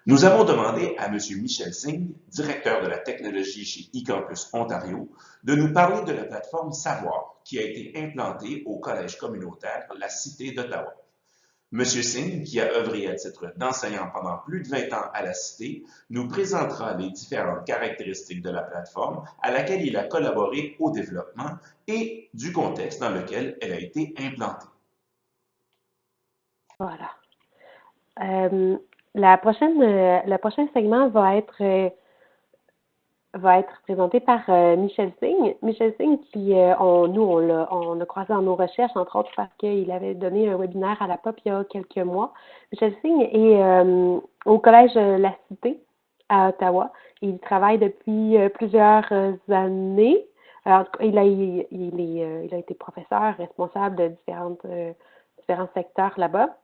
Nous avons demandé à M. Michel Singh, directeur de la technologie chez eCampus Ontario, de nous parler de la plateforme Savoir qui a été implantée au Collège communautaire La Cité d'Ottawa. M. Singh, qui a œuvré à titre d'enseignant pendant plus de 20 ans à la Cité, nous présentera les différentes caractéristiques de la plateforme à laquelle il a collaboré au développement et du contexte dans lequel elle a été implantée. Voilà. Le prochain segment va être présenté par Michel Singh. Michel Singh, on a croisé dans nos recherches, entre autres parce qu'il avait donné un webinaire à la POP il y a quelques mois. Michel Singh est au Collège La Cité à Ottawa. Il travaille depuis plusieurs années. Alors, il a été professeur responsable de différents secteurs là-bas.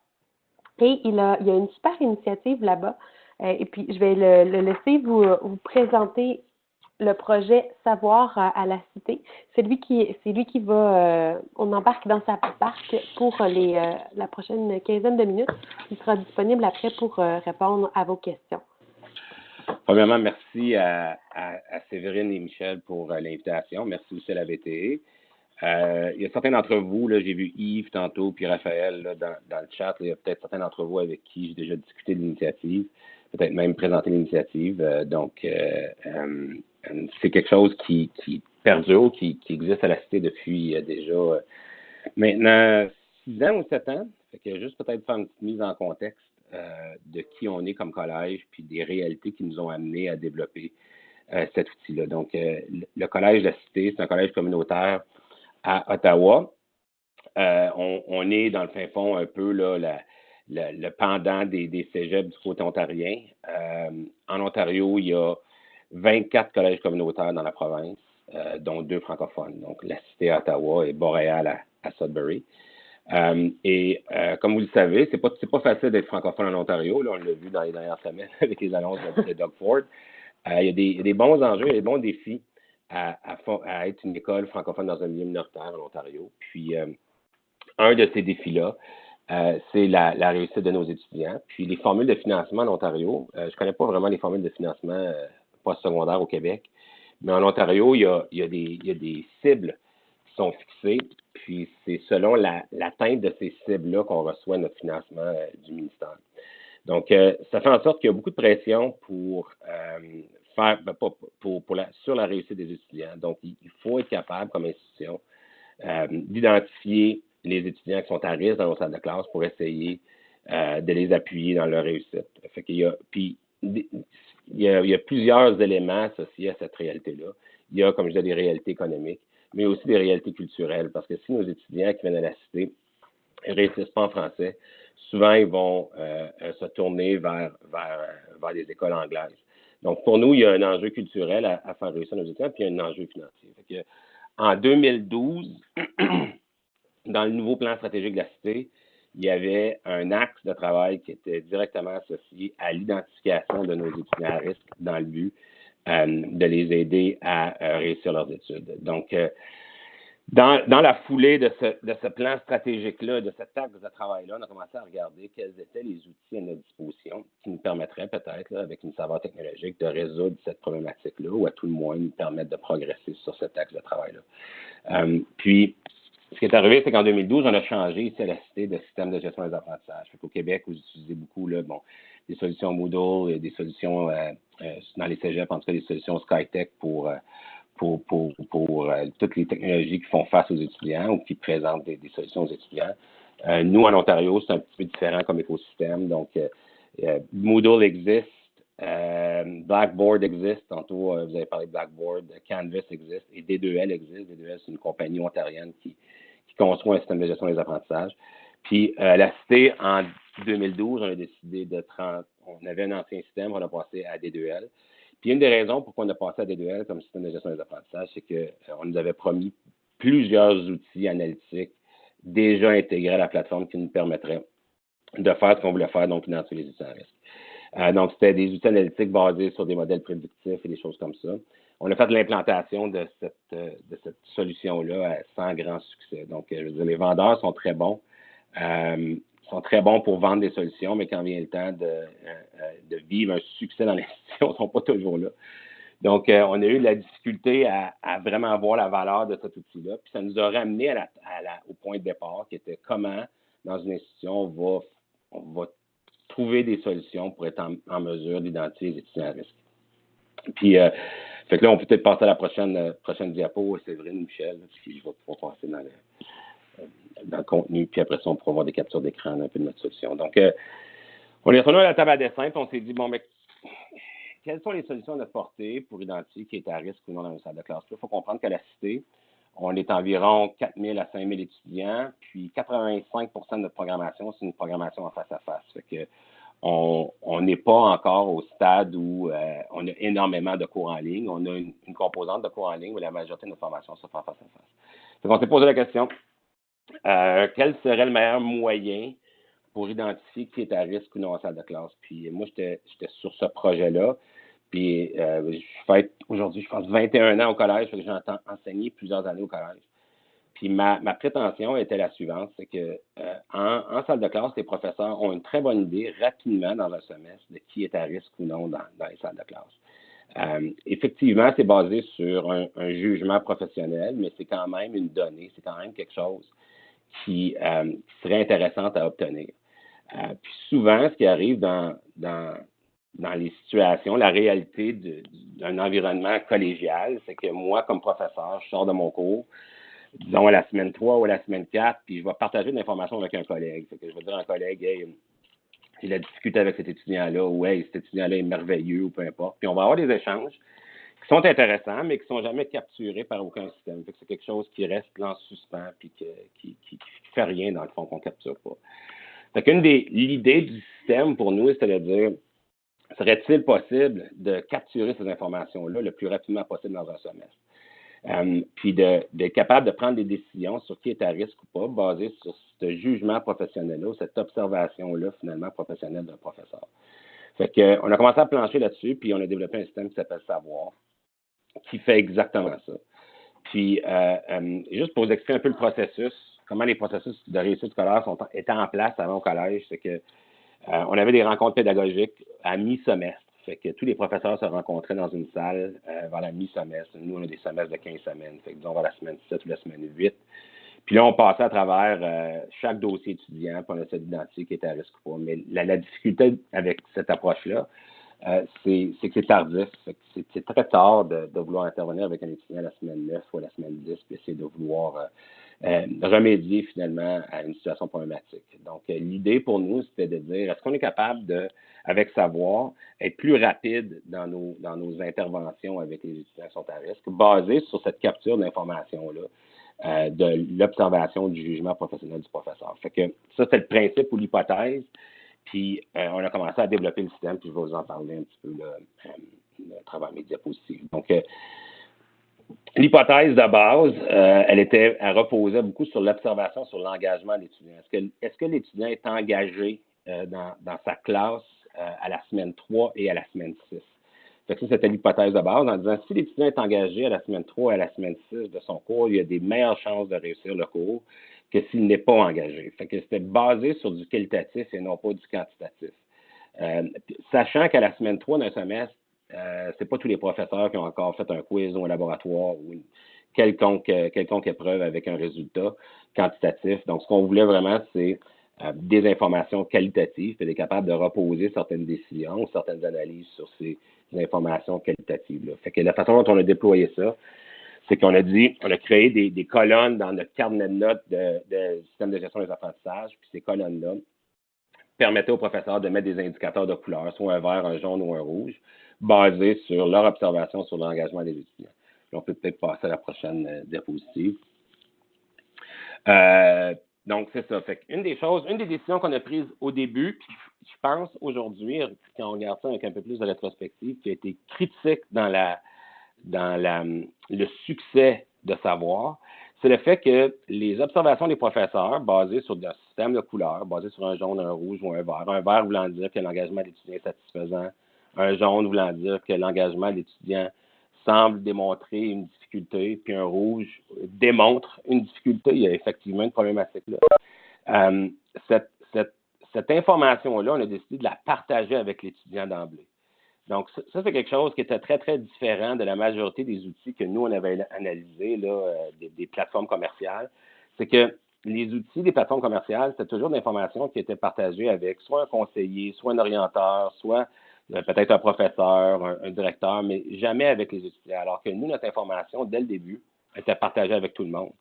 Et il y a une super initiative là-bas. Et puis, je vais le laisser vous présenter le projet Savoir à la Cité. C'est lui qui va, on embarque dans sa barque pour la prochaine quinzaine de minutes. Il sera disponible après pour répondre à vos questions. Premièrement, merci à Séverine et Michel pour l'invitation. Merci aussi à la VTE. Il y a certains d'entre vous, là, j'ai vu Yves tantôt, puis Raphaël là, dans le chat. Là, il y a peut-être certains d'entre vous avec qui j'ai déjà discuté de l'initiative, peut-être même présenté l'initiative. C'est quelque chose qui perdure, qui existe à la Cité depuis déjà maintenant 6 ans ou 7 ans. Fait que juste peut-être faire une petite mise en contexte de qui on est comme collège, puis des réalités qui nous ont amenés à développer cet outil-là. Donc, le Collège de la Cité, c'est un collège communautaire à Ottawa. On est dans le fin fond un peu là, le pendant des cégeps du côté ontarien. En Ontario, il y a 24 collèges communautaires dans la province, dont 2 francophones, donc la Cité à Ottawa et Boréal à Sudbury. Comme vous le savez, c'est pas facile d'être francophone en Ontario. Là, on l'a vu dans les dernières semaines avec les annonces de Doug Ford. Il y a des bons enjeux, il y a des bons défis à être une école francophone dans un milieu minoritaire en Ontario. Puis, un de ces défis-là, c'est la réussite de nos étudiants. Puis, les formules de financement en Ontario, je ne connais pas vraiment les formules de financement postsecondaire au Québec, mais en Ontario, il y a des cibles qui sont fixées. Puis, c'est selon l'atteinte de ces cibles-là qu'on reçoit notre financement du ministère. Donc, ça fait en sorte qu'il y a beaucoup de pression pour sur la réussite des étudiants. Donc, il faut être capable, comme institution, d'identifier les étudiants qui sont à risque dans nos salles de classe pour essayer de les appuyer dans leur réussite. Fait qu'il y a, puis, il y a plusieurs éléments associés à cette réalité-là. Il y a, comme je disais, des réalités économiques, mais aussi des réalités culturelles, parce que si nos étudiants qui viennent à la Cité ne réussissent pas en français, souvent ils vont se tourner vers des écoles anglaises. Donc, pour nous, il y a un enjeu culturel à faire réussir nos étudiants, puis il y a un enjeu financier. Fait que, en 2012, dans le nouveau plan stratégique de la Cité, il y avait un axe de travail qui était directement associé à l'identification de nos étudiants à risque dans le but de les aider à réussir leurs études. Donc, dans la foulée de ce plan stratégique-là, de cet axe de travail-là, on a commencé à regarder quels étaient les outils à notre disposition qui nous permettraient peut-être, avec une saveur technologique, de résoudre cette problématique-là ou à tout le moins nous permettre de progresser sur cet axe de travail-là. Puis, ce qui est arrivé, c'est qu'en 2012, on a changé ici à la Cité de système de gestion des apprentissages. Au Québec, vous utilisez beaucoup là, des solutions Moodle et des solutions dans les cégeps, en tout cas des solutions Skytech pour toutes les technologies qui font face aux étudiants ou qui présentent des solutions aux étudiants. Nous, en Ontario, c'est un petit peu différent comme écosystème. Donc, Moodle existe, Blackboard existe. Tantôt, vous avez parlé de Blackboard, Canvas existe et D2L existe. D2L, c'est une compagnie ontarienne qui construit un système de gestion des apprentissages. Puis, la Cité, en 2012, on a décidé on avait un ancien système, on a passé à D2L. Puis une des raisons pourquoi on a passé à D2L comme système de gestion des apprentissages, c'est qu'on nous avait promis plusieurs outils analytiques déjà intégrés à la plateforme qui nous permettraient de faire ce qu'on voulait faire, donc identifier les étudiants à risque. Donc, c'était des outils analytiques basés sur des modèles prédictifs et des choses comme ça. On a fait de l'implantation de cette solution-là sans grand succès. Donc, je veux dire, les vendeurs sont très bons, sont très bons pour vendre des solutions, mais quand vient le temps de vivre un succès dans l'institution, ils ne sont pas toujours là. Donc, on a eu de la difficulté à vraiment voir la valeur de cet outil-là. Puis ça nous a ramené au point de départ, qui était comment, dans une institution, on va trouver des solutions pour être en mesure d'identifier les étudiants à risque. Puis, fait que là, on peut peut-être passer à la prochaine diapo, Séverine, Michel, puis je vais pouvoir passer dans le contenu, puis après ça, on pourra voir des captures d'écran un peu de notre solution. Donc, on est retourné à la table à dessin, puis on s'est dit, bon, mais quelles sont les solutions de portée pour identifier qui est à risque ou non dans une salle de classe? Il faut comprendre qu'à la Cité, on est environ 4 000 à 5 000 étudiants, puis 85 de notre programmation, c'est une programmation en face à face. Fait que on n'est pas encore au stade où on a énormément de cours en ligne. On a une composante de cours en ligne, mais la majorité de notre formation se fait en face à face. Fait qu'on s'est posé la question, quel serait le meilleur moyen pour identifier qui est à risque ou non en salle de classe? Puis moi, j'étais sur ce projet-là. Puis je fais aujourd'hui, je pense, 21 ans au collège, fait que j'ai enseigné plusieurs années au collège. Puis ma prétention était la suivante, c'est que en salle de classe, les professeurs ont une très bonne idée rapidement dans un semestre de qui est à risque ou non dans les salles de classe. Effectivement, c'est basé sur un jugement professionnel, mais c'est quand même une donnée, c'est quand même quelque chose qui serait intéressant à obtenir. Puis souvent, ce qui arrive dans les situations, la réalité d'un environnement collégial, c'est que moi, comme professeur, je sors de mon cours, disons à la semaine 3 ou à la semaine 4, puis je vais partager de l'information avec un collègue. Fait que je vais dire à un collègue, hey, j'ai la difficulté avec cet étudiant-là, ou hey, cet étudiant-là est merveilleux, ou peu importe. Puis on va avoir des échanges qui sont intéressants, mais qui ne sont jamais capturés par aucun système. Fait que c'est quelque chose qui reste en suspens, puis qui fait rien, dans le fond, qu'on ne capture pas. Fait qu'une l'idée du système, pour nous, c'était de dire, serait-il possible de capturer ces informations-là le plus rapidement possible dans un semestre? Puis d'être capable de prendre des décisions sur qui est à risque ou pas, basées sur ce jugement professionnel-là, cette observation-là, finalement, professionnelle d'un professeur. Fait que, on a commencé à plancher là-dessus, puis on a développé un système qui s'appelle Savoir, qui fait exactement ça. Puis, juste pour vous expliquer un peu le processus, comment les processus de réussite scolaire étaient en place avant au collège, c'est que on avait des rencontres pédagogiques à mi-semestre. Fait que tous les professeurs se rencontraient dans une salle vers la mi-semestre. Nous, on a des semestres de 15 semaines. Fait que disons vers la semaine 7 ou la semaine 8. Puis là, on passait à travers chaque dossier étudiant, puis on essaie d'identifier qui était à risque ou pas. Mais la difficulté avec cette approche-là, c'est que c'est tardif. C'est très tard de vouloir intervenir avec un étudiant à la semaine 9 ou à la semaine 10, puis essayer de vouloir remédier finalement à une situation problématique. Donc, l'idée pour nous, c'était de dire, est-ce qu'on est capable de, avec Savoir, être plus rapide dans nos interventions avec les étudiants qui sont à risque, basé sur cette capture d'informations-là, de l'observation du jugement professionnel du professeur. Fait que ça, c'est le principe ou l'hypothèse. Puis, on a commencé à développer le système, puis je vais vous en parler un petit peu à travers mes diapositives. Donc, l'hypothèse de base, elle reposait beaucoup sur l'observation, sur l'engagement de l'étudiant. Est-ce que l'étudiant est engagé dans sa classe à la semaine 3 et à la semaine 6? Fait que ça, c'était l'hypothèse de base, en disant si l'étudiant est engagé à la semaine 3 et à la semaine 6 de son cours, il y a des meilleures chances de réussir le cours que s'il n'est pas engagé. Fait que c'était basé sur du qualitatif et non pas du quantitatif. Sachant qu'à la semaine 3 d'un semestre, c'est pas tous les professeurs qui ont encore fait un quiz ou un laboratoire ou une quelconque épreuve avec un résultat quantitatif. Donc, ce qu'on voulait vraiment, c'est des informations qualitatives, puis être capable de reposer certaines décisions, certaines analyses sur ces informations qualitatives-là. Fait que la façon dont on a déployé ça, c'est qu'on a créé des colonnes dans notre carnet de notes de système de gestion des apprentissages, puis ces colonnes-là permettaient aux professeurs de mettre des indicateurs de couleur, soit un vert, un jaune ou un rouge, basés sur leur observation sur l'engagement des étudiants. Puis on peut peut-être passer à la prochaine diapositive. Donc, c'est ça. Fait une des décisions qu'on a prises au début, puis je pense aujourd'hui, quand on regarde ça avec un peu plus de rétrospective, qui a été critique dans le succès de Savoir, c'est le fait que les observations des professeurs, basées sur un système de couleurs, basées sur un jaune, un rouge ou un vert voulant dire que l'engagement de l'étudiant est satisfaisant, un jaune voulant dire que l'engagement de l'étudiant semble démontrer une difficulté, puis un rouge démontre une difficulté. Il y a effectivement une problématique là. cette information-là, on a décidé de la partager avec l'étudiant d'emblée. Donc, ça, c'est quelque chose qui était très, très différent de la majorité des outils que nous, on avait analysés, là, des plateformes commerciales. C'est que les outils des plateformes commerciales, c'était toujours de l'information qui était partagée avec soit un conseiller, soit un orienteur, soit peut-être un professeur, un directeur, mais jamais avec les étudiants. Alors que nous, notre information, dès le début, était partagée avec tout le monde.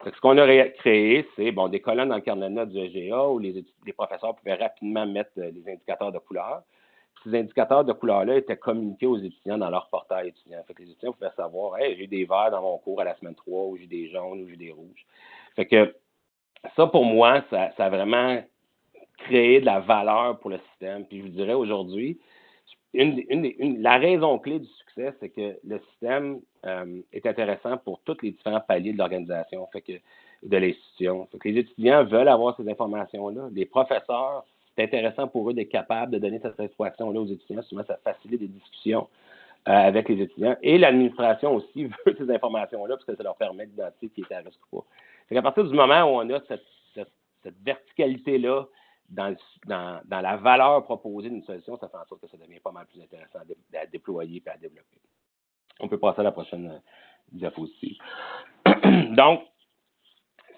Donc, ce qu'on a créé, c'est des colonnes dans le carnet de notes du EGA où les professeurs pouvaient rapidement mettre les indicateurs de couleur. Ces indicateurs de couleur-là étaient communiqués aux étudiants dans leur portail étudiant. Fait que les étudiants pouvaient savoir, hey, j'ai des verts dans mon cours à la semaine 3, ou j'ai des jaunes, ou j'ai des rouges. Fait que ça, pour moi, ça a vraiment créé de la valeur pour le système. Puis je vous dirais aujourd'hui, la raison clé du succès, c'est que le système est intéressant pour tous les différents paliers de l'organisation, de l'institution. Fait que les étudiants veulent avoir ces informations-là. Les professeurs, c'est intéressant pour eux d'être capables de donner cette satisfaction-là aux étudiants. Souvent, ça facilite des discussions avec les étudiants. Et l'administration aussi veut ces informations-là parce que ça leur permet d'identifier qui est à risque ou pas. Fait qu'à partir du moment où on a cette verticalité-là dans la valeur proposée d'une solution, ça fait en sorte que ça devient pas mal plus intéressant à déployer et à développer. On peut passer à la prochaine diapositive. Donc,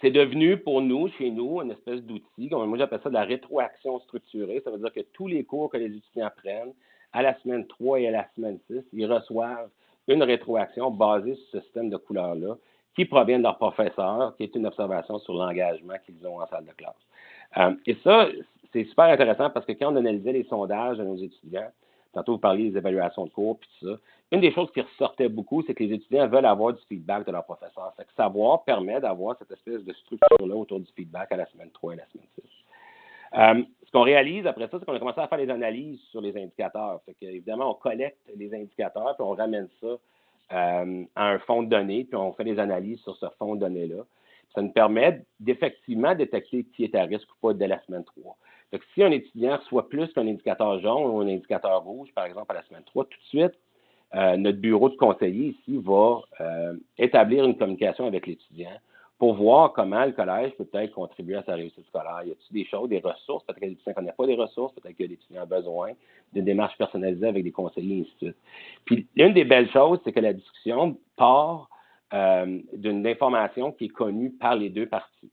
c'est devenu pour nous, chez nous, une espèce d'outil. Moi, j'appelle ça de la rétroaction structurée. Ça veut dire que tous les cours que les étudiants prennent, à la semaine 3 et à la semaine 6, ils reçoivent une rétroaction basée sur ce système de couleurs-là qui provient de leur professeur, qui est une observation sur l'engagement qu'ils ont en salle de classe. Et ça, c'est super intéressant parce que quand on analysait les sondages de nos étudiants, tantôt vous parliez des évaluations de cours puis tout ça, une des choses qui ressortait beaucoup, c'est que les étudiants veulent avoir du feedback de leur professeur. Fait que savoir permet d'avoir cette espèce de structure-là autour du feedback à la semaine 3 et la semaine 6. Ce qu'on réalise après ça, c'est qu'on a commencé à faire des analyses sur les indicateurs. Fait que, évidemment, on collecte les indicateurs, puis on ramène ça à un fonds de données, puis on fait des analyses sur ce fonds de données-là. Ça nous permet d'effectivement détecter qui est à risque ou pas dès la semaine 3. Donc, si un étudiant reçoit plus qu'un indicateur jaune ou un indicateur rouge, par exemple, à la semaine 3, tout de suite, notre bureau de conseiller ici va établir une communication avec l'étudiant pour voir comment le collège peut peut-être contribuer à sa réussite scolaire. Y a-t-il des choses, des ressources? Peut-être que l'étudiant ne connaît pas des ressources, peut-être que l'étudiant a besoin d'une démarche personnalisée avec des conseillers, et ainsi de suite. Puis, l'une des belles choses, c'est que la discussion part d'une information qui est connue par les deux parties.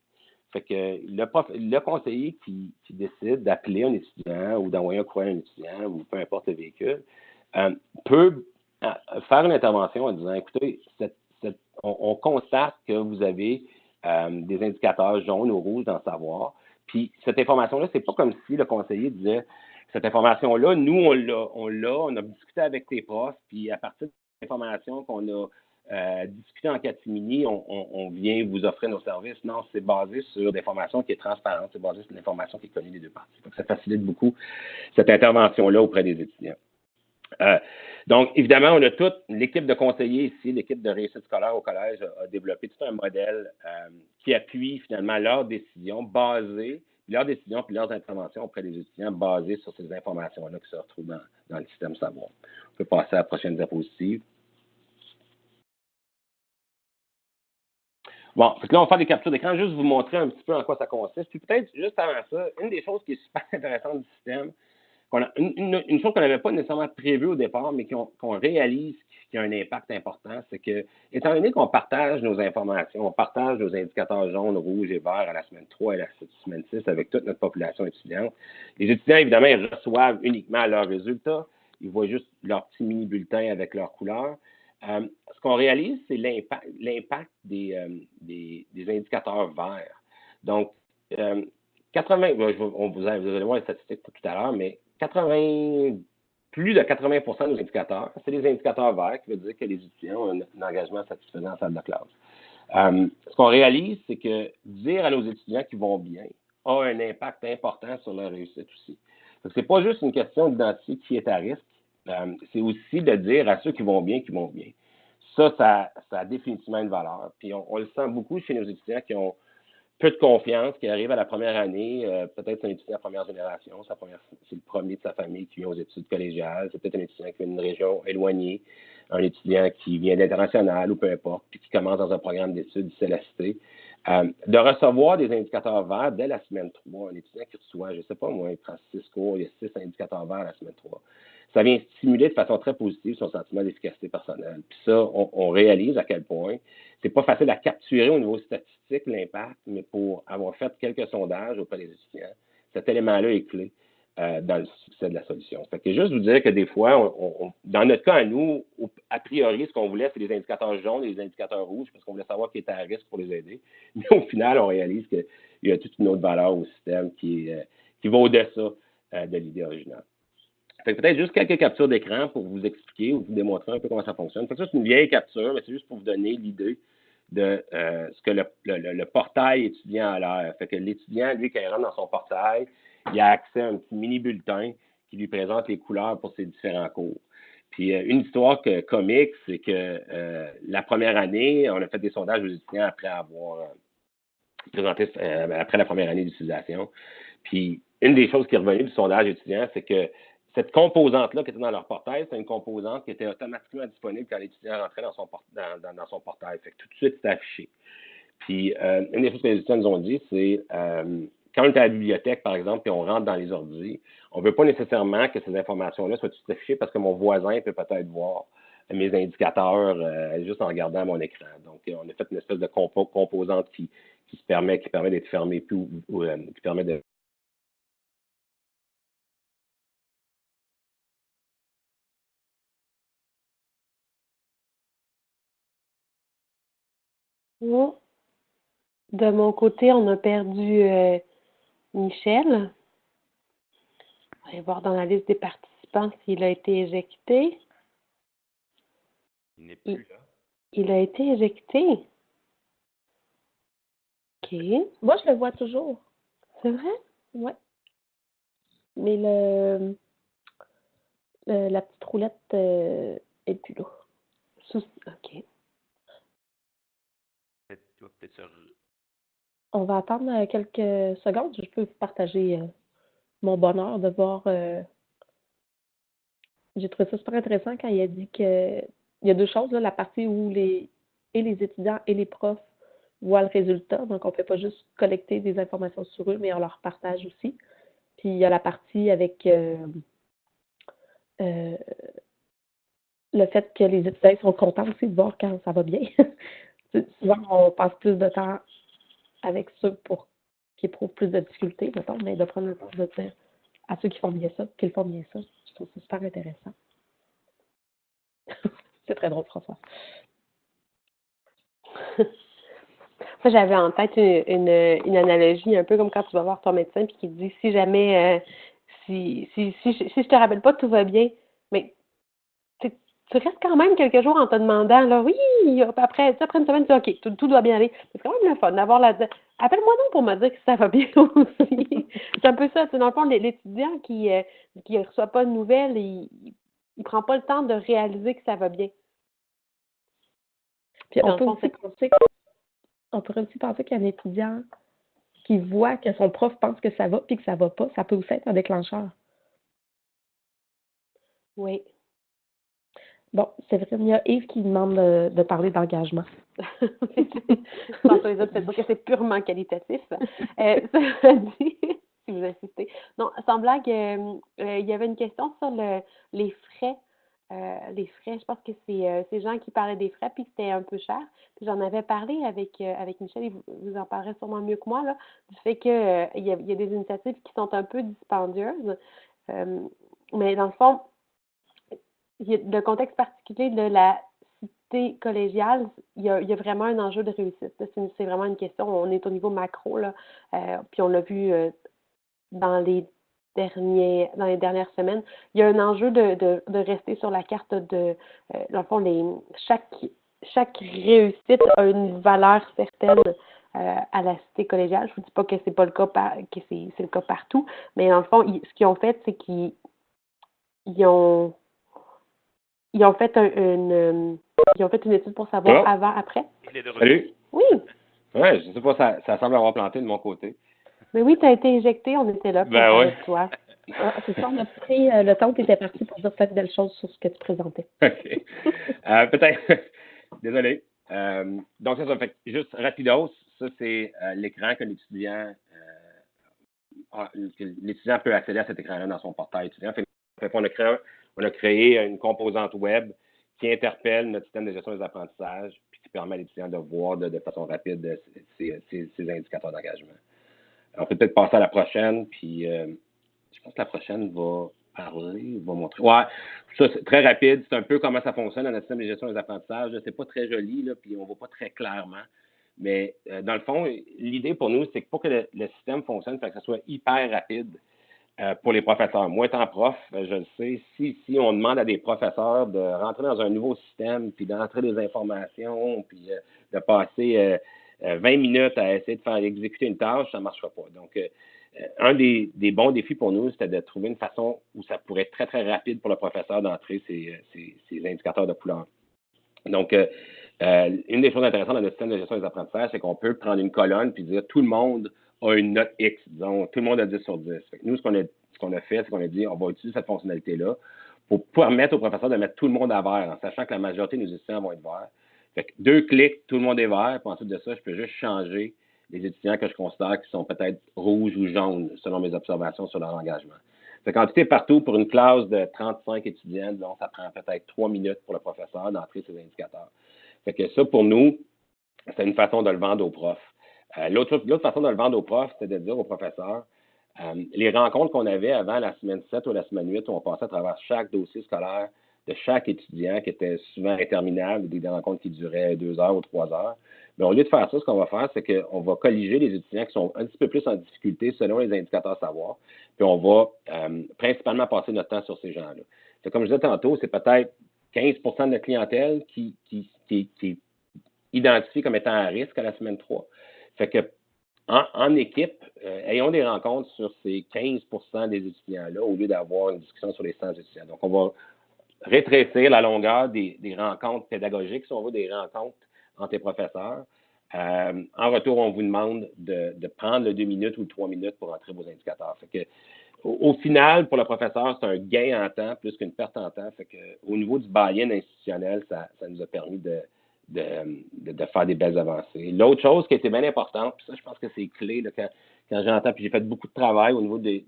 Fait que le conseiller qui décide d'appeler un étudiant ou d'envoyer un courriel à un étudiant ou peu importe le véhicule peut faire une intervention en disant, écoutez, on constate que vous avez des indicateurs jaunes ou rouges dans le savoir. Puis cette information-là, c'est pas comme si le conseiller disait, cette information-là, nous, on a discuté avec tes profs, puis à partir de cette information qu'on a discuté en catimini, on vient vous offrir nos services. Non, c'est basé sur des informations qui est transparente, c'est basé sur l'information qui est connue des deux parties. Donc, ça facilite beaucoup cette intervention-là auprès des étudiants. Donc, évidemment, on a toute l'équipe de conseillers ici, l'équipe de réussite scolaire au collège a développé tout un modèle qui appuie finalement leurs décisions puis leurs interventions auprès des étudiants basées sur ces informations-là qui se retrouvent dans le système savoir. On peut passer à la prochaine diapositive. Bon, là, on va faire des captures d'écran, juste vous montrer un petit peu en quoi ça consiste. Puis peut-être, juste avant ça, une des choses qui est super intéressante du système, une chose qu'on n'avait pas nécessairement prévue au départ, mais qu'on réalise qui a un impact important, c'est que, étant donné qu'on partage nos informations, on partage nos indicateurs jaunes, rouges et verts à la semaine 3 et à la semaine 6 avec toute notre population étudiante, les étudiants, évidemment, ils reçoivent uniquement leurs résultats. Ils voient juste leur petit mini-bulletin avec leurs couleurs. Ce qu'on réalise, c'est l'impact des indicateurs verts. Donc, vous allez voir les statistiques tout à l'heure, mais plus de 80% de nos indicateurs, c'est des indicateurs verts, qui veut dire que les étudiants ont un engagement satisfaisant en salle de classe. Ce qu'on réalise, c'est que dire à nos étudiants qu'ils vont bien a un impact important sur leur réussite aussi. Ce n'est pas juste une question d'identifier qui est à risque, c'est aussi de dire à ceux qui vont bien qu'ils vont bien. Ça a définitivement une valeur. Puis on le sent beaucoup chez nos étudiants qui ont peu de confiance, qui arrive à la première année, peut-être c'est un étudiant de première génération, c'est le premier de sa famille qui vient aux études collégiales, c'est peut-être un étudiant qui vient d'une région éloignée, un étudiant qui vient de l'international ou peu importe, puis qui commence dans un programme d'études CLST. De recevoir des indicateurs verts dès la semaine 3, un étudiant qui reçoit, je ne sais pas moi, il prend 6 cours, il y a 6 indicateurs verts la semaine 3. Ça vient stimuler de façon très positive son sentiment d'efficacité personnelle. Puis ça, on réalise à quel point c'est pas facile à capturer au niveau statistique l'impact, mais pour avoir fait quelques sondages auprès des étudiants, cet élément-là est clé dans le succès de la solution. Fait que juste vous dire que des fois, dans notre cas à nous, a priori, ce qu'on voulait, c'est des indicateurs jaunes et des indicateurs rouges parce qu'on voulait savoir qui était à risque pour les aider. Mais au final, on réalise qu'il y a toute une autre valeur au système qui va au-delà de l'idée originale. Fait que peut-être juste quelques captures d'écran pour vous expliquer ou vous démontrer un peu comment ça fonctionne. Fait que ça, c'est une vieille capture, mais c'est juste pour vous donner l'idée de ce que le portail étudiant a l'air. Fait que l'étudiant, lui, quand il rentre dans son portail, il a accès à un petit mini-bulletin qui lui présente les couleurs pour ses différents cours. Puis une histoire comique, c'est que la première année, on a fait des sondages aux étudiants après avoir présenté, après la première année d'utilisation. Puis une des choses qui est revenue du sondage étudiant, c'est que cette composante-là qui était dans leur portail, c'est une composante qui était automatiquement disponible quand l'étudiant rentrait dans son portail. Fait que tout de suite, c'est affiché. Puis, une des choses que les étudiants nous ont dit, c'est quand on est à la bibliothèque, par exemple, et on rentre dans les ordi, on ne veut pas nécessairement que ces informations-là soient toutes affichées parce que mon voisin peut peut-être voir mes indicateurs juste en regardant mon écran. Donc, on a fait une espèce de composante qui permet d'être fermée, puis qui permet de Oh, de mon côté, on a perdu Michel. On va aller voir dans la liste des participants s'il a été éjecté. Il n'est plus là. Il a été éjecté. OK. Moi, je le vois toujours. C'est vrai? Ouais. Mais la petite roulette est plus là. OK. Peut-être se... On va attendre quelques secondes. Je peux vous partager mon bonheur de voir. J'ai trouvé ça super intéressant quand il a dit que il y a deux choses, là, la partie où les étudiants et les profs voient le résultat. Donc, on ne fait pas juste collecter des informations sur eux, mais on leur partage aussi. Puis, il y a la partie avec le fait que les étudiants sont contents aussi de voir quand ça va bien. Souvent, on passe plus de temps avec ceux qui éprouvent plus de difficultés, mettons, mais de prendre le temps de dire à ceux qui font bien ça, qu'ils font bien ça. Je trouve ça super intéressant. C'est très drôle, François. Moi, j'avais en tête une analogie un peu comme quand tu vas voir ton médecin puis qui te dit si jamais si je te rappelle pas, tout va bien, mais tu restes quand même quelques jours en te demandant là, oui, après une semaine, tu dis OK, tout doit bien aller. C'est quand même le fun d'avoir appelle-moi donc pour me dire que ça va bien aussi. C'est un peu ça, dans le fond, l'étudiant qui ne reçoit pas de nouvelles, il prend pas le temps de réaliser que ça va bien. Puis on pourrait aussi penser qu'il y a un étudiant qui voit que son prof pense que ça va puis que ça va pas. Ça peut aussi être un déclencheur. Oui. Bon, c'est vrai, il y a Yves qui demande de parler d'engagement. François les autres, c'est-à-dire que c'est purement qualitatif. Ça dit, si vous insistez. Non, sans blague, il y avait une question sur les frais. Les frais, je pense que c'est ces gens qui parlaient des frais puis que c'était un peu cher. Puis j'en avais parlé avec Michel, et vous en parlerez sûrement mieux que moi, là, du fait que il y a des initiatives qui sont un peu dispendieuses. Mais dans le fond, le contexte particulier de la cité collégiale, il y a vraiment un enjeu de réussite. C'est vraiment une question, on est au niveau macro, là, puis on l'a vu dans les dernières semaines. Il y a un enjeu de rester sur la carte dans le fond, chaque réussite a une valeur certaine à la cité collégiale. Je ne vous dis pas que c'est pas le cas que c'est le cas partout, mais dans le fond, ce qu'ils ont fait, c'est qu'ils ont fait ils ont fait une étude pour savoir avant, après. Salut. Oui. Ouais, je sais pas, ça semble avoir planté de mon côté. Mais oui, tu as été éjecté, on était là pour avec toi. Ah, c'est ça, on a pris le temps que tu étais parti pour dire plein de belles choses sur ce que tu présentais. OK. Peut-être. Désolé. Donc, c'est ça. Fait juste rapidos, ça, c'est l'écran que l'étudiant peut accéder à cet écran-là dans son portail étudiant. On a créé une composante web qui interpelle notre système de gestion des apprentissages puis qui permet à l'étudiant de voir de façon rapide ces indicateurs d'engagement. On peut peut-être passer à la prochaine, puis je pense que la prochaine va montrer. Ouais, ça, c'est très rapide. C'est un peu comment ça fonctionne dans notre système de gestion des apprentissages. C'est pas très joli, là, puis on ne voit pas très clairement. Mais dans le fond, l'idée pour nous, c'est que pour que le système fonctionne, il faut que ça soit hyper rapide pour les professeurs. Moi, étant prof, je le sais, si on demande à des professeurs de rentrer dans un nouveau système, puis d'entrer des informations, puis de passer 20 minutes à essayer de faire exécuter une tâche, ça ne marchera pas. Donc, un des bons défis pour nous, c'était de trouver une façon où ça pourrait être très, très rapide pour le professeur d'entrer ces indicateurs de couleur. Donc, une des choses intéressantes dans notre système de gestion des apprentissages, c'est qu'on peut prendre une colonne puis dire tout le monde a une note X, disons, tout le monde a 10 sur 10. Fait que nous, ce qu'on a fait, c'est qu'on a dit on va utiliser cette fonctionnalité-là pour permettre aux professeurs de mettre tout le monde à vert, en sachant que la majorité de nos étudiants vont être verts. Fait que 2 clics, tout le monde est vert, puis ensuite de ça, je peux juste changer les étudiants que je considère qui sont peut-être rouges ou jaunes, selon mes observations sur leur engagement. Fait qu'en tout et partout, pour une classe de 35 étudiants, donc ça prend peut-être 3 minutes pour le professeur d'entrer ces indicateurs. Fait que ça, pour nous, c'est une façon de le vendre aux profs. L'autre façon de le vendre aux profs, c'est de dire aux professeurs, les rencontres qu'on avait avant la semaine 7 ou la semaine 8, où on passait à travers chaque dossier scolaire de chaque étudiant, qui était souvent interminable, des rencontres qui duraient 2 heures ou 3 heures. Mais au lieu de faire ça, ce qu'on va faire, c'est qu'on va colliger les étudiants qui sont un petit peu plus en difficulté selon les indicateurs savoir, puis on va principalement passer notre temps sur ces gens-là. C'est comme je disais tantôt, c'est peut-être 15 de notre clientèle qui est identifiée comme étant à risque à la semaine 3. Fait que en équipe, ayons des rencontres sur ces 15 des étudiants-là au lieu d'avoir une discussion sur les 100 étudiants. Donc, on va rétrécir la longueur des rencontres pédagogiques, si on veut, des rencontres entre les professeurs. En retour, on vous demande de prendre le 2 minutes ou le 3 minutes pour entrer vos indicateurs. Fait que, au final, pour le professeur, c'est un gain en temps plus qu'une perte en temps. Fait que, au niveau du buy-in institutionnel, ça nous a permis de faire des belles avancées. L'autre chose qui a été bien importante, puis ça, je pense que c'est clé là, quand j'entends, puis j'ai fait beaucoup de travail au niveau des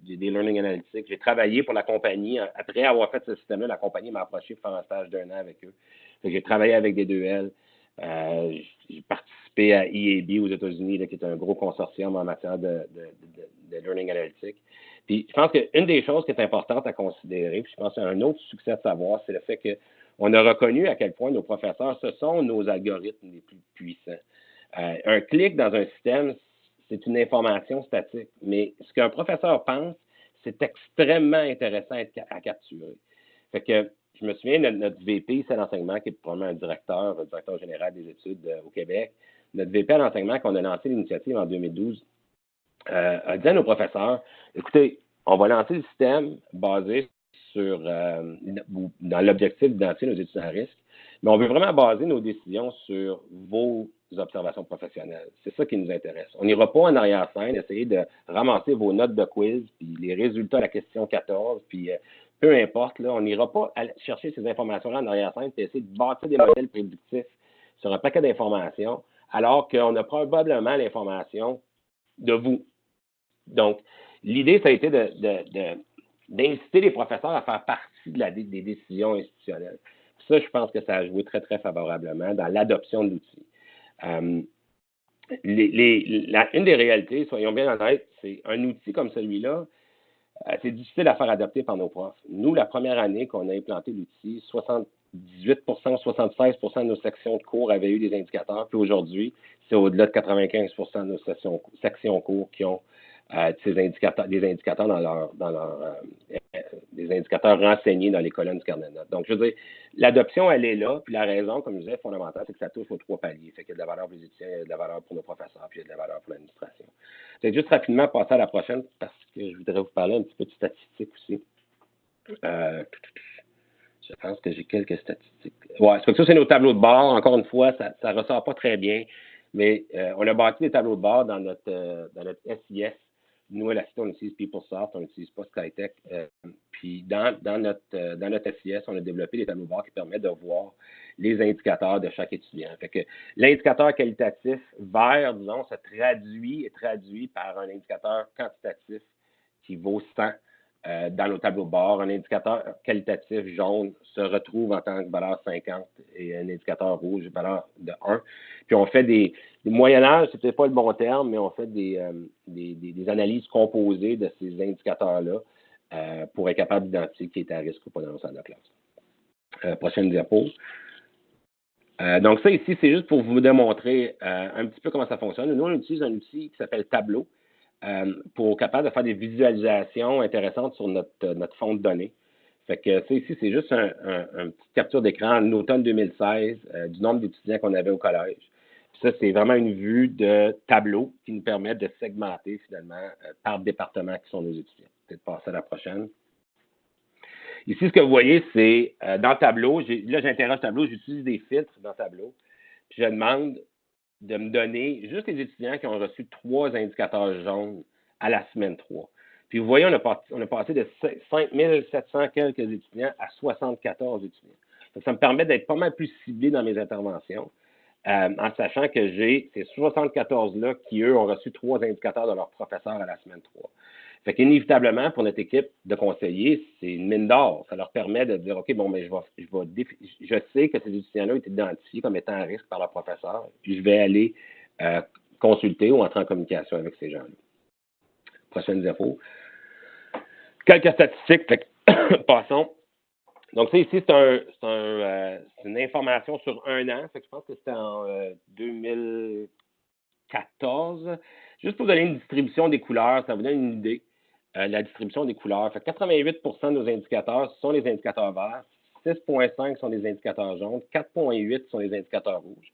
Learning Analytics. J'ai travaillé pour la compagnie. Après avoir fait ce système-là, la compagnie m'a approché pour faire un stage d'1 an avec eux. J'ai travaillé avec des 2L. J'ai participé à EAB aux États-Unis, là, qui est un gros consortium en matière de Learning Analytics. Puis je pense qu'une des choses qui est importante à considérer, puis je pense qu'un autre succès de savoir, c'est le fait qu'on a reconnu à quel point nos professeurs, ce sont nos algorithmes les plus puissants. Un clic dans un système, c'est une information statique, mais ce qu'un professeur pense, c'est extrêmement intéressant à capturer. Fait que je me souviens de notre VP, c'est l'enseignement, qui est probablement un directeur général des études au Québec. Notre VP à l'enseignement, qu'on a lancé l'initiative en 2012, a dit à nos professeurs, écoutez, on va lancer le système basé sur, dans l'objectif d'identifier nos étudiants à risque, mais on veut vraiment baser nos décisions sur vos observations professionnelles. C'est ça qui nous intéresse. On n'ira pas en arrière-scène essayer de ramasser vos notes de quiz, puis les résultats de la question 14, puis peu importe, là, on n'ira pas chercher ces informations-là en arrière-scène et essayer de bâtir des modèles prédictifs sur un paquet d'informations, alors qu'on a probablement l'information de vous. Donc, l'idée, ça a été d'inciter les professeurs à faire partie des décisions institutionnelles. Ça, je pense que ça a joué très, très favorablement dans l'adoption de l'outil. Une des réalités, soyons bien honnêtes, c'est un outil comme celui-là, c'est difficile à faire adopter par nos profs. Nous, la première année qu'on a implanté l'outil, 78 ou 76 de nos sections de cours avaient eu des indicateurs, puis aujourd'hui, c'est au-delà de 95 de nos sections cours qui ont des indicateurs des indicateurs renseignés dans les colonnes du carnet de notes. Donc, je veux dire, l'adoption, elle est là, puis la raison, comme je disais, fondamentale, c'est que ça touche aux 3 paliers. Fait qu'il y a de la valeur pour les étudiants, il y a de la valeur pour nos professeurs, puis il y a de la valeur pour l'administration. Je vais juste rapidement passer à la prochaine, parce que je voudrais vous parler un petit peu de statistiques aussi. Je pense que j'ai quelques statistiques. Ouais, ça, c'est nos tableaux de bord. Encore une fois, ça ne ressort pas très bien, mais on a bâti des tableaux de bord dans notre SIS nous, à la Cité, on utilise PeopleSoft, on n'utilise pas SkyTech. Puis dans notre SIS, on a développé des tableaux barres qui permettent de voir les indicateurs de chaque étudiant. Fait que l'indicateur qualitatif vert, disons, est traduit par un indicateur quantitatif qui vaut 100 dans nos tableaux de bord. Un indicateur qualitatif jaune se retrouve en tant que valeur 50 et un indicateur rouge, valeur de 1. Puis on fait des moyennages, c'est peut-être pas le bon terme, mais on fait des analyses composées de ces indicateurs-là pour être capable d'identifier qui est à risque ou pas dans nos salles de classe. Prochaine diapo. Donc ça ici, c'est juste pour vous démontrer un petit peu comment ça fonctionne. Nous, on utilise un outil qui s'appelle Tableau pour être capable de faire des visualisations intéressantes sur notre fond de données. Fait que ça ici, c'est juste une petite capture d'écran en automne 2016 du nombre d'étudiants qu'on avait au collège. Puis ça, c'est vraiment une vue de tableau qui nous permet de segmenter finalement par département qui sont nos étudiants. Peut-être passer à la prochaine. Ici, ce que vous voyez, c'est dans Tableau, là, j'interroge Tableau, j'utilise des filtres dans Tableau, puis je demande de me donner juste les étudiants qui ont reçu 3 indicateurs jaunes à la semaine 3. Puis vous voyez, on a passé de 5700 quelques étudiants à 74 étudiants. Donc, ça me permet d'être pas mal plus ciblé dans mes interventions, en sachant que j'ai ces 74-là qui, eux, ont reçu 3 indicateurs de leur professeur à la semaine 3. Fait qu'inévitablement, pour notre équipe de conseillers, c'est une mine d'or. Ça leur permet de dire, OK, bon, mais je sais que ces étudiants-là ont été identifiés comme étant à risque par leur professeur, puis je vais aller consulter ou entrer en communication avec ces gens-là. Prochaine diapo. Quelques statistiques, fait que, passons. Donc, ça ici, c'est une information sur un an. Fait que je pense que c'était en 2014. Juste pour vous donner une distribution des couleurs, ça vous donne une idée. La distribution des couleurs. Fait que 88 de nos indicateurs sont les indicateurs verts, 6,5 sont les indicateurs jaunes, 4,8 sont les indicateurs rouges.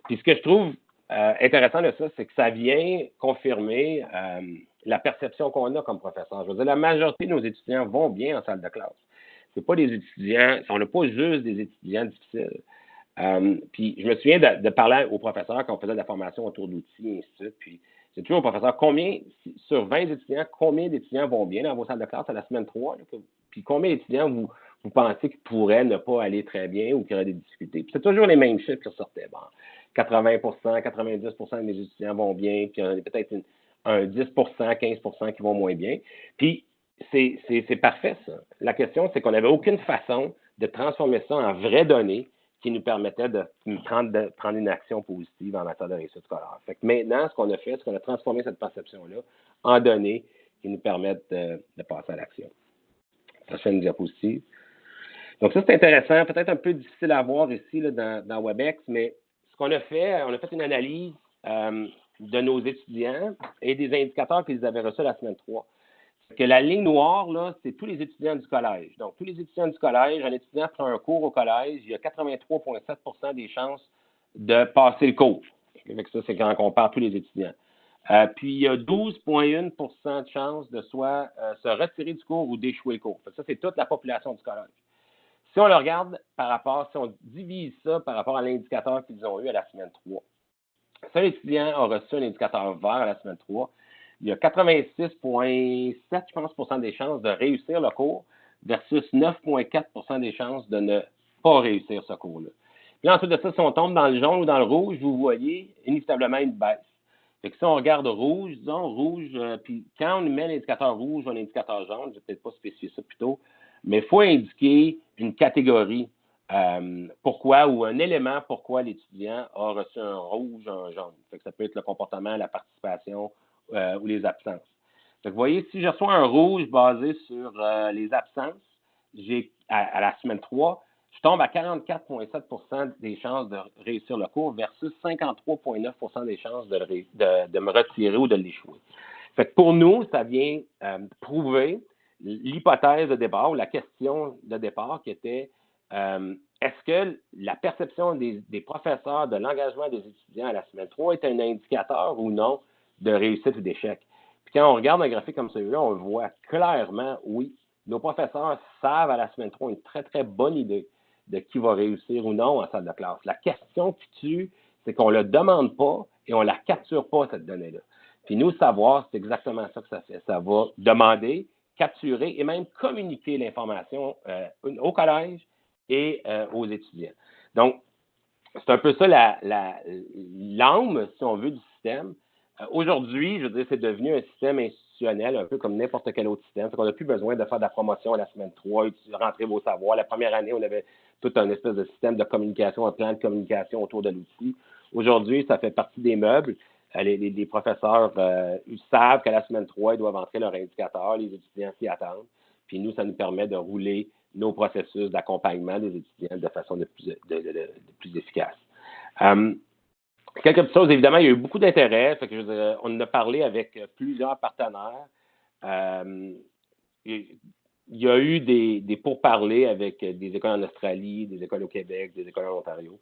Puis ce que je trouve intéressant de ça, c'est que ça vient confirmer la perception qu'on a comme professeur. Je veux dire, la majorité de nos étudiants vont bien en salle de classe. C'est pas des étudiants, on n'a pas juste des étudiants difficiles. Puis je me souviens de parler aux professeurs quand on faisait de la formation autour d'outils et ainsi de suite. Puis c'est toujours au professeur, sur 20 étudiants, combien d'étudiants vont bien dans vos salles de classe à la semaine 3? Là, puis combien d'étudiants vous pensez qu'ils pourraient ne pas aller très bien ou qui auraient des difficultés? Puis c'est toujours les mêmes chiffres qui ressortaient. Bon, 80 90 de mes étudiants vont bien, puis il y en a peut-être un 10 15 qui vont moins bien. Puis c'est parfait, ça. La question, c'est qu'on n'avait aucune façon de transformer ça en vraies données qui nous permettait de prendre une action positive en matière de réussite scolaire. Fait que maintenant, ce qu'on a fait, c'est qu'on a transformé cette perception-là en données qui nous permettent de passer à l'action. Prochaine diapositive. Donc ça, c'est intéressant, peut-être un peu difficile à voir ici là, dans WebEx, mais ce qu'on a fait, on a fait une analyse de nos étudiants et des indicateurs qu'ils avaient reçus la semaine 3. Que la ligne noire, là, c'est tous les étudiants du collège. Donc, tous les étudiants du collège, un étudiant prend un cours au collège, il y a 83,7 des chances de passer le cours. Avec ça, c'est quand on compare tous les étudiants. Puis, il y a 12,1 de chances de soit se retirer du cours ou d'échouer le cours. Ça, c'est toute la population du collège. Si on le regarde si on divise ça par rapport à l'indicateur qu'ils ont eu à la semaine 3. Si un étudiant a reçu un indicateur vert à la semaine 3, il y a 86,7, je pense, des chances de réussir le cours versus 9,4 des chances de ne pas réussir ce cours-là. Puis ensuite de ça, si on tombe dans le jaune ou dans le rouge, vous voyez inévitablement une baisse. Fait que si on regarde rouge, disons rouge, puis quand on met l'indicateur rouge ou un indicateur jaune, je ne vais peut-être pas spécifier ça plus tôt, mais il faut indiquer une catégorie pourquoi ou un élément pourquoi l'étudiant a reçu un rouge ou un jaune. Fait que ça peut être le comportement, la participation, ou les absences. Donc, vous voyez, si je reçois un rouge basé sur les absences, à la semaine 3, je tombe à 44,7 des chances de réussir le cours versus 53,9 des chances de me retirer ou de l'échouer. Fait que pour nous, ça vient prouver l'hypothèse de départ ou la question de départ qui était est-ce que la perception des professeurs de l'engagement des étudiants à la semaine 3 est un indicateur ou non de réussite ou d'échec. Puis quand on regarde un graphique comme celui-là, on voit clairement, oui, nos professeurs savent à la semaine 3 une très, très bonne idée de qui va réussir ou non en salle de classe. La question qui tue, c'est qu'on ne le demande pas et on ne la capture pas, cette donnée-là. Puis nous, savoir, c'est exactement ça que ça fait. Ça va demander, capturer et même communiquer l'information au collège et aux étudiants. Donc, c'est un peu ça l'âme, si on veut, du système. Aujourd'hui, je veux dire, c'est devenu un système institutionnel, un peu comme n'importe quel autre système. On n'a plus besoin de faire de la promotion à la semaine 3, rentrer vos savoirs. La première année, on avait tout un espèce de système de communication, un plan de communication autour de l'outil. Aujourd'hui, ça fait partie des meubles. Les professeurs savent qu'à la semaine 3, ils doivent entrer leur indicateur. Les étudiants s'y attendent. Puis nous, ça nous permet de rouler nos processus d'accompagnement des étudiants de façon de plus efficace. Quelques petites choses, évidemment, il y a eu beaucoup d'intérêt. On en a parlé avec plusieurs partenaires. Il y a eu des pourparlers avec des écoles en Australie, des écoles au Québec, des écoles en Ontario.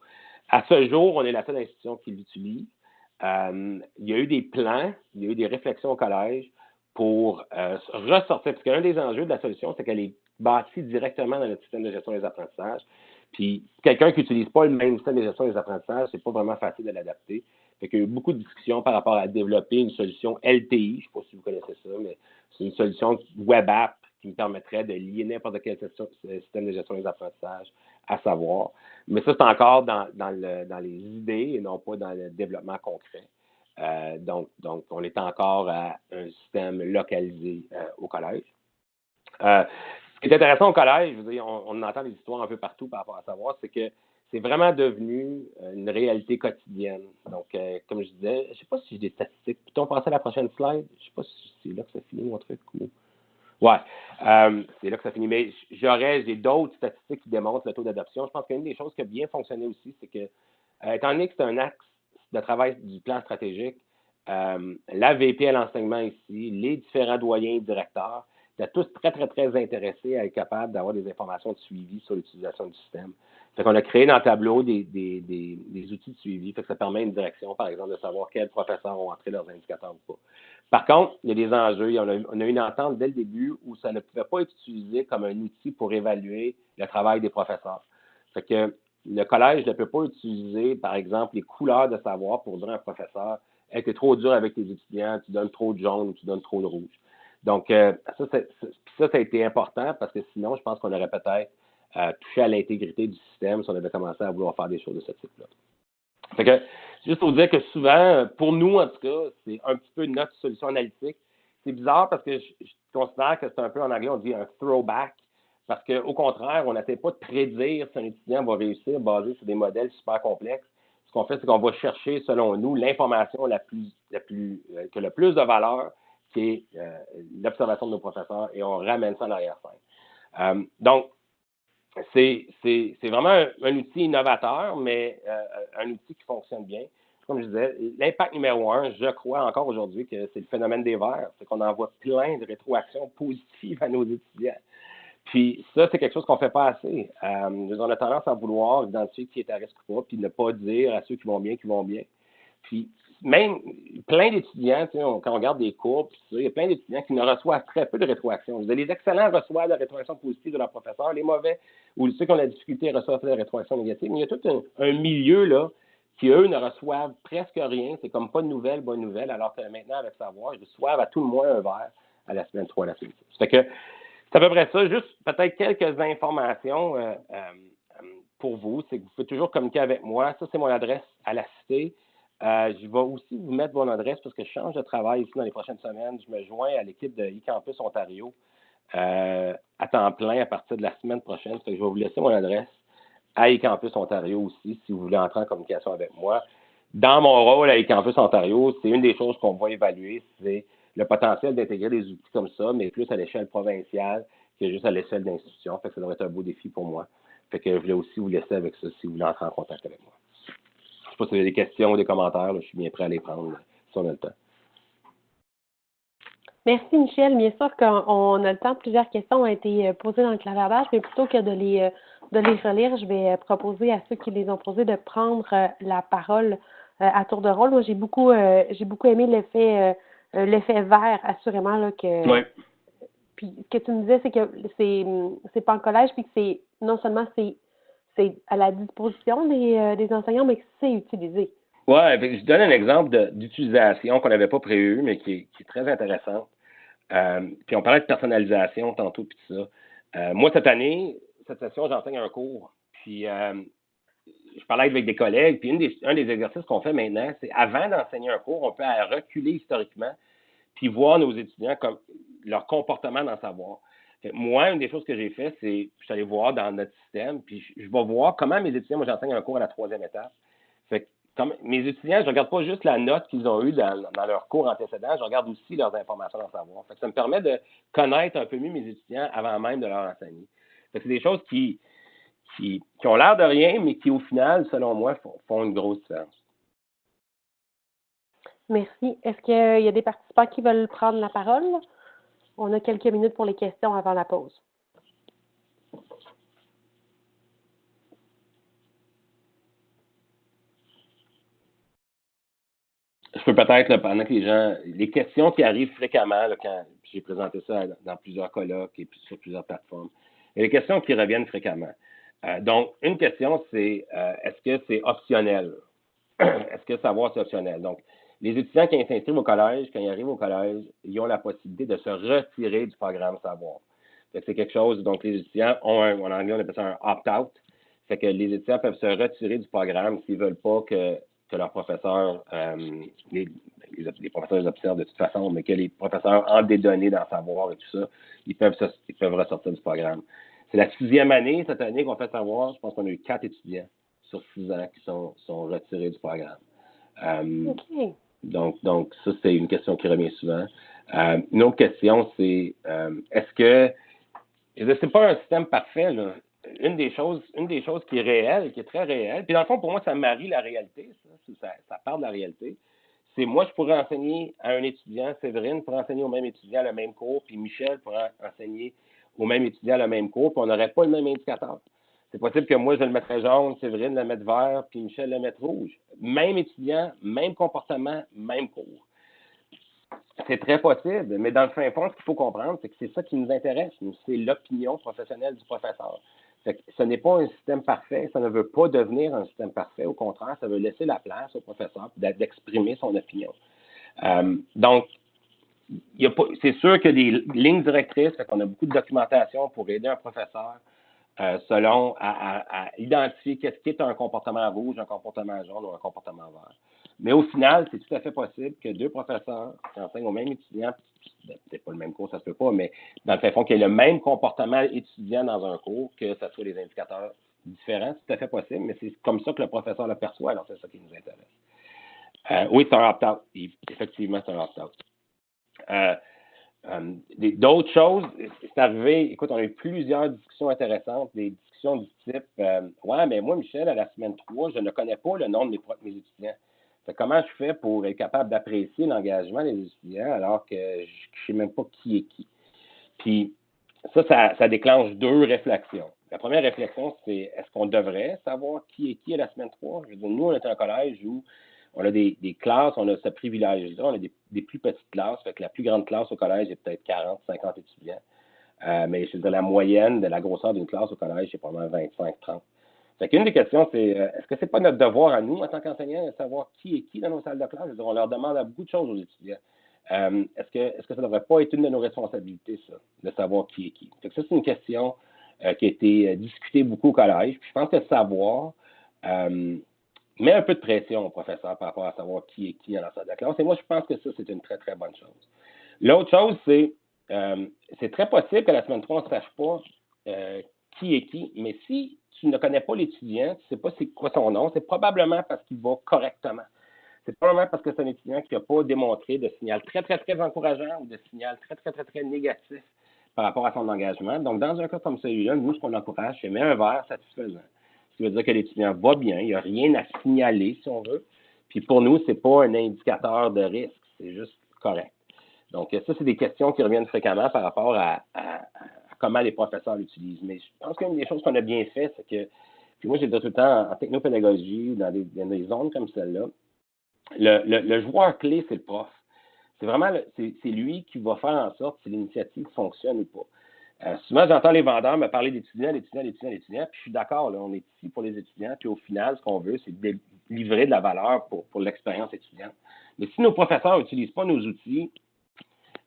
À ce jour, on est la seule institution qui l'utilise. Il y a eu des plans, il y a eu des réflexions au collège pour ressortir, parce qu'un des enjeux de la solution, c'est qu'elle est bâtie directement dans notre système de gestion des apprentissages. Puis, quelqu'un qui n'utilise pas le même système de gestion des apprentissages, c'est pas vraiment facile de l'adapter. Fait qu'il y a eu beaucoup de discussions par rapport à développer une solution LTI, je ne sais pas si vous connaissez ça, mais c'est une solution web app qui me permettrait de lier n'importe quel système de gestion des apprentissages à savoir. Mais ça, c'est encore dans les idées et non pas dans le développement concret. Donc, on est encore à un système localisé au collège. Ce qui est intéressant au collège, je veux dire, on entend des histoires un peu partout par rapport à savoir, c'est que c'est vraiment devenu une réalité quotidienne. Donc, comme je disais, je ne sais pas si j'ai des statistiques. Peut-on passer à la prochaine slide? Je ne sais pas si c'est là que ça finit mon truc. Ouais, c'est là que ça finit. Mais j'ai d'autres statistiques qui démontrent le taux d'adoption. Je pense qu'une des choses qui a bien fonctionné aussi, c'est que, étant donné que c'est un axe de travail du plan stratégique, la VP à l'enseignement ici, les différents doyens et directeurs, étaient tous très, très, très intéressés à être capables d'avoir des informations de suivi sur l'utilisation du système. Fait qu'on a créé dans le tableau des outils de suivi. Fait que ça permet une direction, par exemple, de savoir quels professeurs ont entré leurs indicateurs ou pas. Par contre, il y a des enjeux. On a eu une entente dès le début où ça ne pouvait pas être utilisé comme un outil pour évaluer le travail des professeurs. Fait que le collège ne peut pas utiliser, par exemple, les couleurs de savoir pour dire à un professeur « Hey, t'es trop dur avec tes étudiants, tu donnes trop de jaune ou tu donnes trop de rouge. » Donc, ça a été important parce que sinon, je pense qu'on aurait peut-être touché à l'intégrité du système si on avait commencé à vouloir faire des choses de ce type-là. Fait que, juste pour dire que souvent, pour nous, en tout cas, c'est un petit peu notre solution analytique. C'est bizarre parce que je considère que c'est un peu, en anglais, on dit un throwback, parce qu'au contraire, on n'essaie pas de prédire si un étudiant va réussir basé sur des modèles super complexes. Ce qu'on fait, c'est qu'on va chercher, selon nous, l'information que le plus de valeur, qui est l'observation de nos professeurs, et on ramène ça en arrière-scène. Donc, c'est vraiment un outil innovateur, mais un outil qui fonctionne bien. Comme je disais, l'impact numéro 1, je crois encore aujourd'hui que c'est le phénomène des verres. C'est qu'on envoie plein de rétroactions positives à nos étudiants. Puis ça, c'est quelque chose qu'on ne fait pas assez. On a tendance à vouloir identifier qui est à risque ou pas, puis ne pas dire à ceux qui vont bien. Puis même plein d'étudiants, quand on regarde des cours, il y a plein d'étudiants qui ne reçoivent très peu de rétroactions. Les excellents reçoivent la rétroaction positive de leur professeur, les mauvais ou ceux qui ont la difficulté reçoivent la rétroaction négative. Mais il y a tout un milieu là qui, eux, ne reçoivent presque rien. C'est comme pas de nouvelles, bonne nouvelle, alors que maintenant, avec Savoir, ils reçoivent à tout le moins un verre à la semaine 3 à la semaine 6. Ça fait que c'est à peu près ça. Juste peut-être quelques informations pour vous. C'est que vous pouvez toujours communiquer avec moi. Ça, c'est mon adresse à la Cité. Je vais aussi vous mettre mon adresse parce que je change de travail ici dans les prochaines semaines. Je me joins à l'équipe de eCampus Ontario à temps plein à partir de la semaine prochaine. Fait que je vais vous laisser mon adresse à eCampus Ontario aussi si vous voulez entrer en communication avec moi. Dans mon rôle à eCampus Ontario, c'est une des choses qu'on va évaluer, c'est le potentiel d'intégrer des outils comme ça, mais plus à l'échelle provinciale que juste à l'échelle d'institution. Fait que ça devrait être un beau défi pour moi. Fait que je voulais aussi vous laisser avec ça si vous voulez entrer en contact avec moi. Je ne sais pas si vous avez des questions ou des commentaires, là, je suis bien prêt à les prendre si on a le temps. Merci, Michel. Bien sûr qu'on a le temps. Plusieurs questions ont été posées dans le clavardage, mais plutôt que de les relire, je vais proposer à ceux qui les ont posées de prendre la parole à tour de rôle. Moi, j'ai beaucoup aimé l'effet vert, assurément, là, que. Oui. Puis ce que tu me disais, c'est que c'est pas en collège, puis que c'est non seulement c'est à la disposition des enseignants, mais que c'est utilisé. Ouais, je donne un exemple d'utilisation qu'on n'avait pas prévu, mais qui est très intéressante. Puis on parlait de personnalisation tantôt, puis tout ça. Moi, cette année, cette session, j'enseigne un cours. Puis je parlais avec des collègues, puis un des exercices qu'on fait maintenant, c'est avant d'enseigner un cours, on peut reculer historiquement, puis voir nos étudiants comme leur comportement dans le savoir. Moi, une des choses que j'ai fait, c'est je suis allé voir dans notre système, puis je vais voir comment mes étudiants, moi j'enseigne un cours à la 3e étape. Fait que, comme mes étudiants, je ne regarde pas juste la note qu'ils ont eue dans leur cours antécédent, je regarde aussi leurs informations dans le savoir. Fait que ça me permet de connaître un peu mieux mes étudiants avant même de leur enseigner. Fait que c'est des choses qui ont l'air de rien, mais qui, au final, selon moi, font une grosse différence. Merci. Est-ce qu'il y a des participants qui veulent prendre la parole? On a quelques minutes pour les questions avant la pause. Je peux peut-être, pendant que les questions qui arrivent fréquemment, là, quand j'ai présenté ça dans plusieurs colloques et sur plusieurs plateformes, il y a des questions qui reviennent fréquemment. Donc, une question, c'est est-ce que c'est optionnel? Est-ce que savoir, c'est optionnel? Donc, les étudiants qui s'inscrivent au collège, quand ils arrivent au collège, ils ont la possibilité de se retirer du programme savoir. C'est quelque chose, donc les étudiants ont en anglais, on appelle ça un opt-out. Fait que les étudiants peuvent se retirer du programme s'ils ne veulent pas que leurs professeurs, les professeurs les observent de toute façon, mais que les professeurs ont des données dans le savoir et tout ça, ils peuvent ressortir du programme. C'est la 6e année, cette année, qu'on fait savoir, je pense qu'on a eu 4 étudiants sur 6 ans qui sont retirés du programme. Okay. Donc, ça, c'est une question qui revient souvent. Une autre question, c'est est-ce que c'est pas un système parfait, là. Une des choses qui est réelle, qui est très réelle, puis dans le fond, pour moi, ça marie la réalité, ça part de la réalité. C'est moi, je pourrais enseigner à un étudiant, Séverine pourrait enseigner au même étudiant le même cours, puis Michel pourrait enseigner au même étudiant le même cours, puis on n'aurait pas le même indicateur. C'est possible que moi, je le mettrais jaune, Séverine le mette vert, puis Michel le mette rouge. Même étudiant, même comportement, même cours. C'est très possible, mais dans le fin fond, ce qu'il faut comprendre, c'est que c'est ça qui nous intéresse. Nous, c'est l'opinion professionnelle du professeur. Fait que ce n'est pas un système parfait, ça ne veut pas devenir un système parfait. Au contraire, ça veut laisser la place au professeur d'exprimer son opinion. Donc, c'est sûr qu'il y a des lignes directrices, fait qu'on a beaucoup de documentation pour aider un professeur selon à identifier qu'est-ce qui est un comportement rouge, un comportement jaune ou un comportement vert. Mais au final, c'est tout à fait possible que 2 professeurs qui enseignent au même étudiant, peut-être pas le même cours, ça se peut pas, mais dans le fait fond qu'il y ait le même comportement étudiant dans un cours, que ce soit des indicateurs différents, c'est tout à fait possible, mais c'est comme ça que le professeur le perçoit, alors c'est ça qui nous intéresse. Oui, c'est un opt-out. Effectivement, c'est un opt-out. D'autres choses, c'est arrivé, écoute, on a eu plusieurs discussions intéressantes, des discussions du type ouais, mais moi, Michel, à la semaine 3, je ne connais pas le nom de mes étudiants. Fait, comment je fais pour être capable d'apprécier l'engagement des étudiants alors que je ne sais même pas qui est qui? Puis ça déclenche 2 réflexions. La première réflexion, c'est est-ce qu'on devrait savoir qui est qui à la semaine 3? Je veux dire, nous, on est un collège où on a des classes, on a ce privilège-là, on a des plus petites classes, fait que la plus grande classe au collège est peut-être 40, 50 étudiants. Mais je veux dire, la moyenne de la grosseur d'une classe au collège, c'est probablement 25, 30. Fait qu'une des questions, c'est est-ce que c'est pas notre devoir à nous, en tant qu'enseignants, de savoir qui est qui dans nos salles de classe? Je veux dire, on leur demande à beaucoup de choses aux étudiants. Est-ce que ça ne devrait pas être une de nos responsabilités, ça, de savoir qui est qui? Fait que ça, c'est une question qui a été discutée beaucoup au collège. Puis je pense que savoir met un peu de pression au professeur par rapport à savoir qui est qui dans la salle de classe. Et moi, je pense que ça, c'est une très, très bonne chose. L'autre chose, c'est très possible qu'à la semaine 3, on ne sache pas qui est qui, mais si tu ne connais pas l'étudiant, tu ne sais pas c'est quoi son nom, c'est probablement parce qu'il va correctement. C'est probablement parce que c'est un étudiant qui n'a pas démontré de signal très, très, très encourageant ou de signal très, très, très, très négatif par rapport à son engagement. Donc, dans un cas comme celui-là, nous, ce qu'on encourage, c'est mettre un verre satisfaisant. Ce qui veut dire que l'étudiant va bien, il n'y a rien à signaler, si on veut. Puis pour nous, ce n'est pas un indicateur de risque, c'est juste correct. Donc, ça, c'est des questions qui reviennent fréquemment par rapport à comment les professeurs l'utilisent. Mais je pense qu'une des choses qu'on a bien fait, c'est que, puis moi, j'ai dit tout le temps, en technopédagogie, dans des zones comme celle-là, le joueur clé, c'est le prof. C'est vraiment, c'est lui qui va faire en sorte si l'initiative fonctionne ou pas. Souvent, j'entends les vendeurs me parler d'étudiants, puis je suis d'accord, là, on est ici pour les étudiants, puis au final, ce qu'on veut, c'est livrer de la valeur pour l'expérience étudiante. Mais si nos professeurs n'utilisent pas nos outils,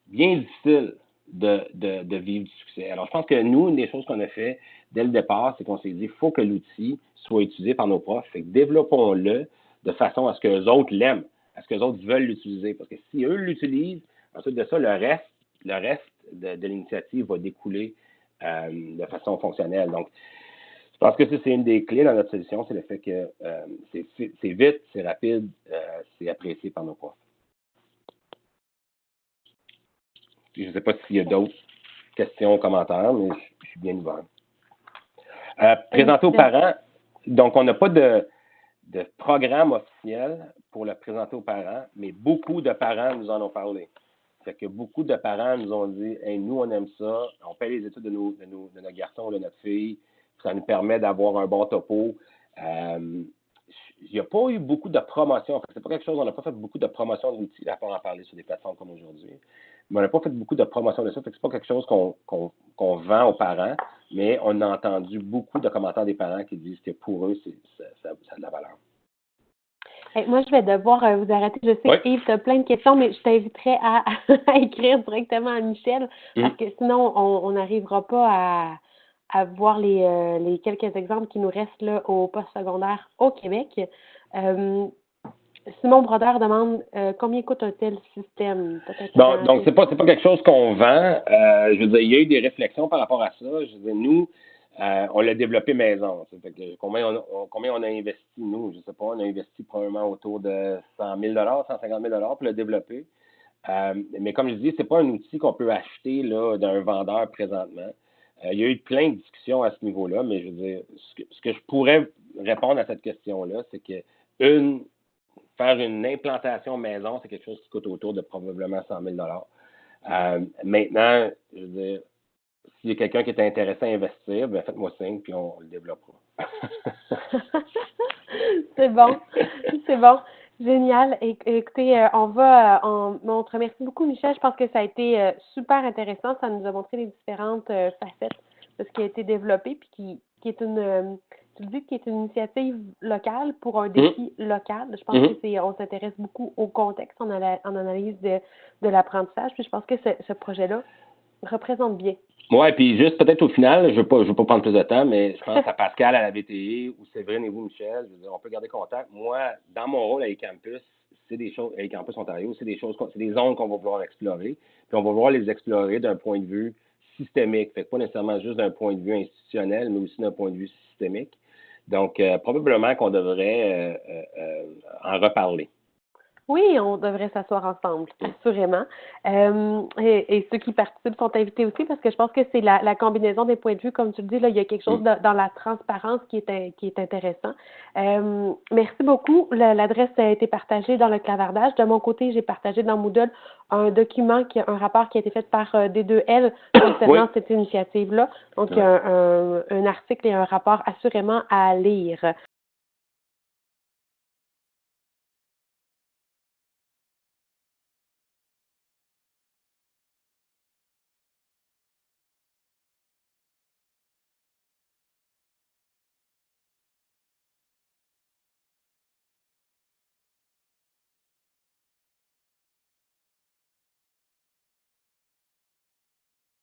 bien difficile de vivre du succès. Alors, je pense que nous, une des choses qu'on a fait dès le départ, c'est qu'on s'est dit, il faut que l'outil soit utilisé par nos profs. Fait que développons-le de façon à ce que les autres l'aiment, à ce que les autres veulent l'utiliser. Parce que si eux l'utilisent, ensuite de ça, le reste de l'initiative va découler de façon fonctionnelle. Donc, je pense que ça, c'est une des clés dans notre solution, c'est le fait que c'est vite, c'est rapide, c'est apprécié par nos profs. Je ne sais pas s'il y a d'autres questions ou commentaires, mais je suis bien ouvert. Présenter aux parents. Donc, on n'a pas de programme officiel pour le présenter aux parents, mais beaucoup de parents nous en ont parlé. Fait que beaucoup de parents nous ont dit hey, nous, on aime ça, on paye les études de notre garçon ou de notre fille, ça nous permet d'avoir un bon topo. Il n'y a pas eu beaucoup de promotion. C'est pas quelque chose, on n'a pas fait beaucoup de promotion de l'outil, à part en parler sur des plateformes comme aujourd'hui. Mais on n'a pas fait beaucoup de promotion de ça. Fait que c'est pas quelque chose qu'on vend aux parents, mais on a entendu beaucoup de commentaires des parents qui disent que pour eux, ça a de la valeur. Hey, moi, je vais devoir vous arrêter. Je sais que Yves, tu as plein de questions, mais je t'inviterai à écrire directement à Michel, parce que sinon, on n'arrivera pas à voir les quelques exemples qui nous restent là au postsecondaire au Québec. Simon Brodeur demande combien coûte un tel système? Donc, c'est pas quelque chose qu'on vend. Je veux dire, il y a eu des réflexions par rapport à ça. Je veux dire, nous, on l'a développé maison. Fait que combien on a investi, nous? Je sais pas, on a investi probablement autour de 100 000 150 000 pour le développer. Mais comme je dis, c'est pas un outil qu'on peut acheter là, d'un vendeur présentement. Il y a eu plein de discussions à ce niveau-là, mais je veux dire, ce que je pourrais répondre à cette question-là, c'est que faire une implantation maison, c'est quelque chose qui coûte autour de probablement 100 000 Maintenant, je veux dire, s'il y a quelqu'un qui est intéressé à investir, ben faites-moi signe, puis on le développera. C'est bon. C'est bon. Génial. Écoutez, on te remercie beaucoup, Michel. Je pense que ça a été super intéressant. Ça nous a montré les différentes facettes de ce qui a été développé, puis qui est une... Tu le dis qui est une initiative locale pour un défi local. Je pense que on s'intéresse beaucoup au contexte en analyse de l'apprentissage. Puis je pense que ce projet-là représente bien. Oui, puis juste peut-être au final, je veux pas prendre plus de temps, mais je pense à Pascal à la VTI ou Séverine et vous, Michel. Je veux dire, on peut garder contact. Moi, dans mon rôle à eCampus, c'est des choses, à eCampus Ontario, c'est des zones qu'on va vouloir explorer. Puis on va vouloir les explorer d'un point de vue systémique. Fait que pas nécessairement juste d'un point de vue institutionnel, mais aussi d'un point de vue systémique. Donc, probablement qu'on devrait en reparler. Oui, on devrait s'asseoir ensemble, assurément. Et ceux qui participent sont invités aussi parce que je pense que c'est la combinaison des points de vue. Comme tu le dis, là, il y a quelque chose dans la transparence qui est intéressant. Merci beaucoup. L'adresse a été partagée dans le clavardage. De mon côté, j'ai partagé dans Moodle un document, un rapport qui a été fait par D2L concernant cette initiative-là. Donc, un article et un rapport assurément à lire.